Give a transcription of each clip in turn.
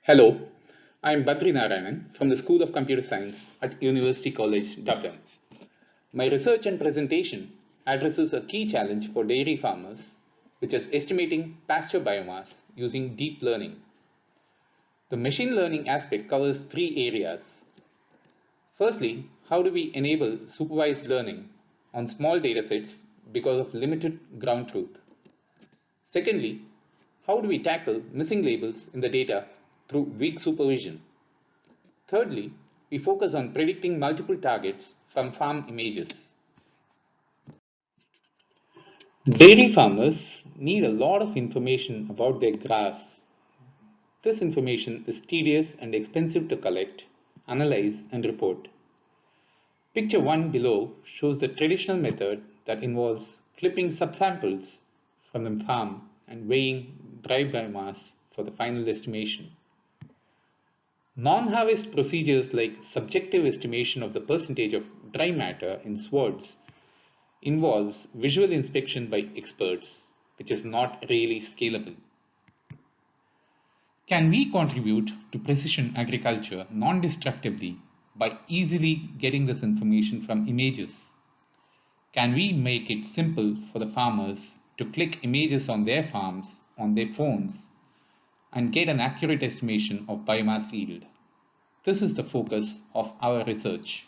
Hello, I am Badri Narayanan from the School of Computer Science at University College, Dublin. My research and presentation addresses a key challenge for dairy farmers, which is estimating pasture biomass using deep learning. The machine learning aspect covers three areas. Firstly, how do we enable supervised learning on small datasets because of limited ground truth? Secondly, how do we tackle missing labels in the data through weak supervision? Thirdly, we focus on predicting multiple targets from farm images. Dairy farmers need a lot of information about their grass. This information is tedious and expensive to collect, analyze, and report. Picture 1 below shows the traditional method that involves clipping subsamples from the farm and weighing dry biomass for the final estimation. Non-harvest procedures like subjective estimation of the percentage of dry matter in swords involves visual inspection by experts, which is not really scalable. Can we contribute to precision agriculture non-destructively by easily getting this information from images? Can we make it simple for the farmers to click images on their farms, on their phones, and get an accurate estimation of biomass yield? This is the focus of our research.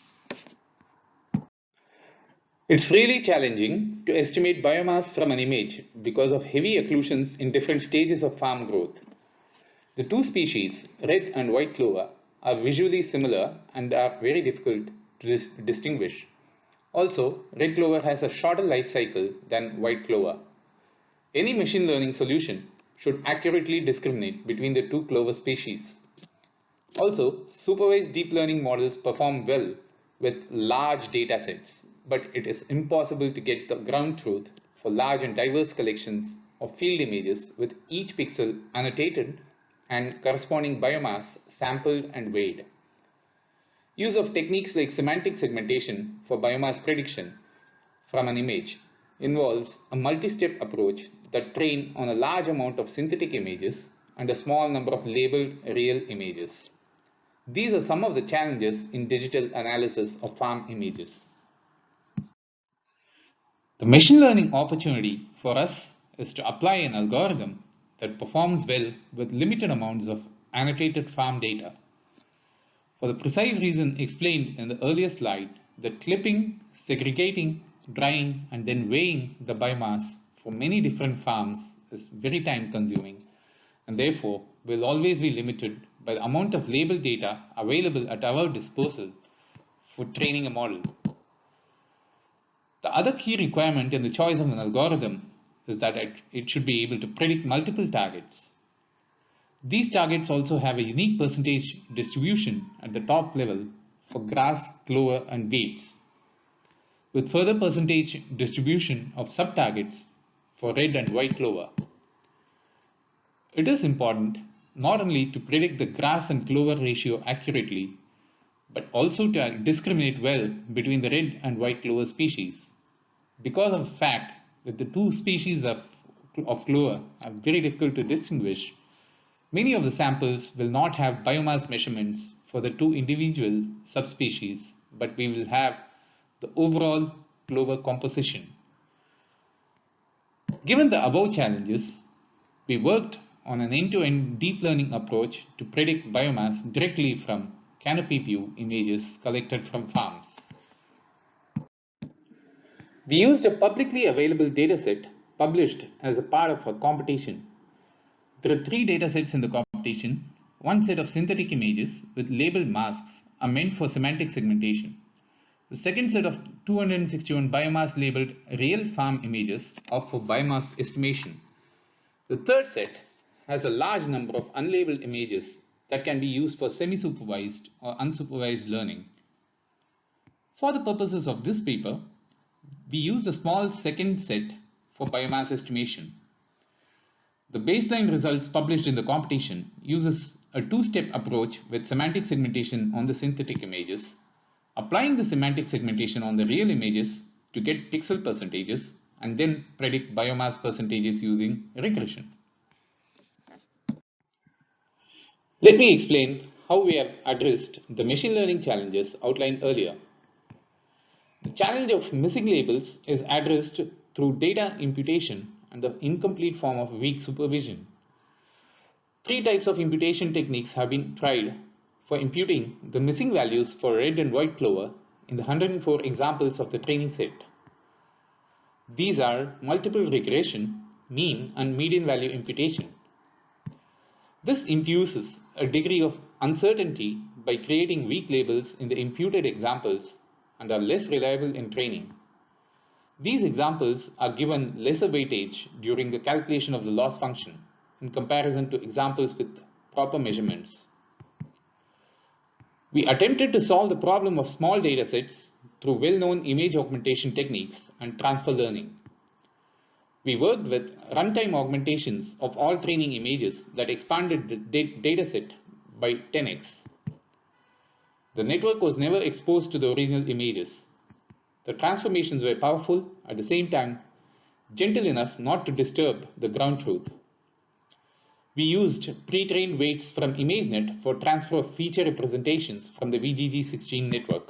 It's really challenging to estimate biomass from an image because of heavy occlusions in different stages of farm growth. The two species, red and white clover, are visually similar and are very difficult to distinguish. Also, red clover has a shorter life cycle than white clover. Any machine learning solution should accurately discriminate between the two clover species. Also, supervised deep learning models perform well with large data sets, but it is impossible to get the ground truth for large and diverse collections of field images with each pixel annotated and corresponding biomass sampled and weighed. Use of techniques like semantic segmentation for biomass prediction from an image involves a multi-step approach that trains on a large amount of synthetic images and a small number of labeled real images. These are some of the challenges in digital analysis of farm images. The machine learning opportunity for us is to apply an algorithm that performs well with limited amounts of annotated farm data. For the precise reason explained in the earlier slide, that clipping, segregating, drying, and then weighing the biomass for many different farms is very time consuming and therefore will always be limited by the amount of label data available at our disposal for training a model. The other key requirement in the choice of an algorithm is that it should be able to predict multiple targets. These targets also have a unique percentage distribution at the top level for grass, clover, and weeds, with further percentage distribution of sub-targets for red and white clover. It is important not only to predict the grass and clover ratio accurately, but also to discriminate well between the red and white clover species. Because of the fact that the two species of clover are very difficult to distinguish, many of the samples will not have biomass measurements for the two individual subspecies, but we will have the overall clover composition. Given the above challenges, we worked on an end-to-end deep learning approach to predict biomass directly from canopy view images collected from farms. We used a publicly available dataset published as a part of a competition. There are three datasets in the competition. One set of synthetic images with labeled masks are meant for semantic segmentation. The second set of 261 biomass labeled real farm images are for biomass estimation. The third set has a large number of unlabeled images that can be used for semi-supervised or unsupervised learning. For the purposes of this paper, we used a small second set for biomass estimation. The baseline results published in the competition uses a two-step approach with semantic segmentation on the synthetic images, applying the semantic segmentation on the real images to get pixel percentages, and then predict biomass percentages using regression. Let me explain how we have addressed the machine learning challenges outlined earlier. The challenge of missing labels is addressed through data imputation and the incomplete form of weak supervision. Three types of imputation techniques have been tried for imputing the missing values for red and white clover in the 104 examples of the training set. These are multiple regression, mean and median value imputation. This induces a degree of uncertainty by creating weak labels in the imputed examples and are less reliable in training. These examples are given lesser weightage during the calculation of the loss function in comparison to examples with proper measurements. We attempted to solve the problem of small datasets through well-known image augmentation techniques and transfer learning. We worked with runtime augmentations of all training images that expanded the dataset by 10x. The network was never exposed to the original images. The transformations were powerful, at the same time gentle enough not to disturb the ground truth. We used pre-trained weights from ImageNet for transfer of feature representations from the VGG16 network.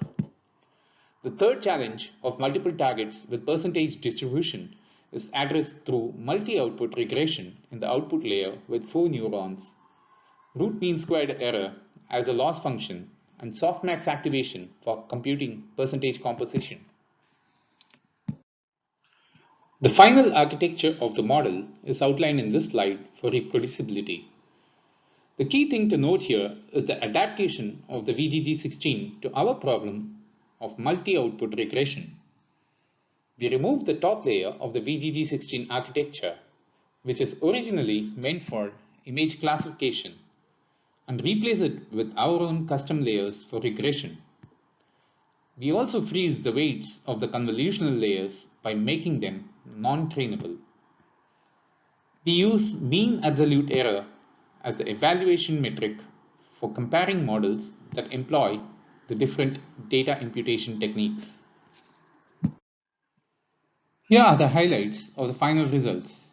The third challenge of multiple targets with percentage distribution is addressed through multi-output regression in the output layer with 4 neurons, root mean squared error as a loss function, and softmax activation for computing percentage composition. The final architecture of the model is outlined in this slide for reproducibility. The key thing to note here is the adaptation of the VGG16 to our problem of multi-output regression. We removed the top layer of the VGG16 architecture, which is originally meant for image classification, and replace it with our own custom layers for regression. We also freeze the weights of the convolutional layers by making them non-trainable. We use mean absolute error as the evaluation metric for comparing models that employ the different data imputation techniques. Here are the highlights of the final results.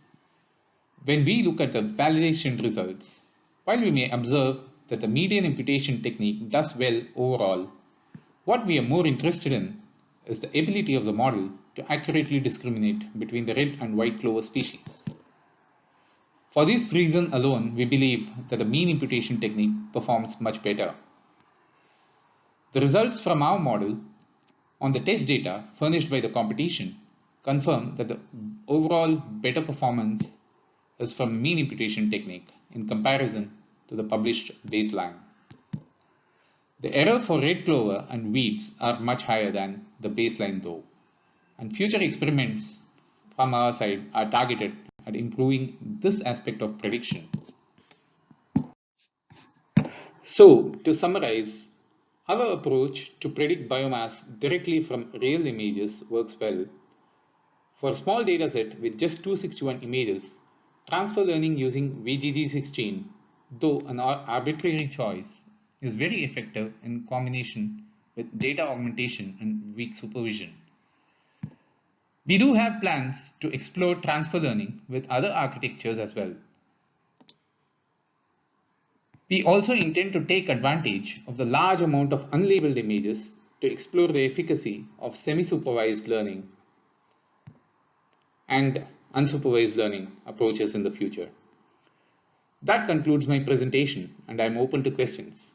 When we look at the validation results, while we may observe that the median imputation technique does well overall, what we are more interested in is the ability of the model to accurately discriminate between the red and white clover species. For this reason alone, we believe that the mean imputation technique performs much better. The results from our model on the test data furnished by the competition confirm that the overall better performance is from mean imputation technique in comparison to the published baseline. The error for red clover and weeds are much higher than the baseline though, and future experiments from our side are targeted at improving this aspect of prediction. So, to summarize, our approach to predict biomass directly from real images works well. For a small dataset with just 261 images, transfer learning using VGG16, though an arbitrary choice, is very effective in combination with data augmentation and weak supervision. We do have plans to explore transfer learning with other architectures as well. We also intend to take advantage of the large amount of unlabeled images to explore the efficacy of semi-supervised learning and unsupervised learning approaches in the future. That concludes my presentation, and I am open to questions.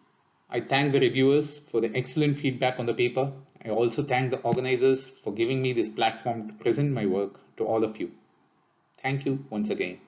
I thank the reviewers for the excellent feedback on the paper. I also thank the organizers for giving me this platform to present my work to all of you. Thank you once again.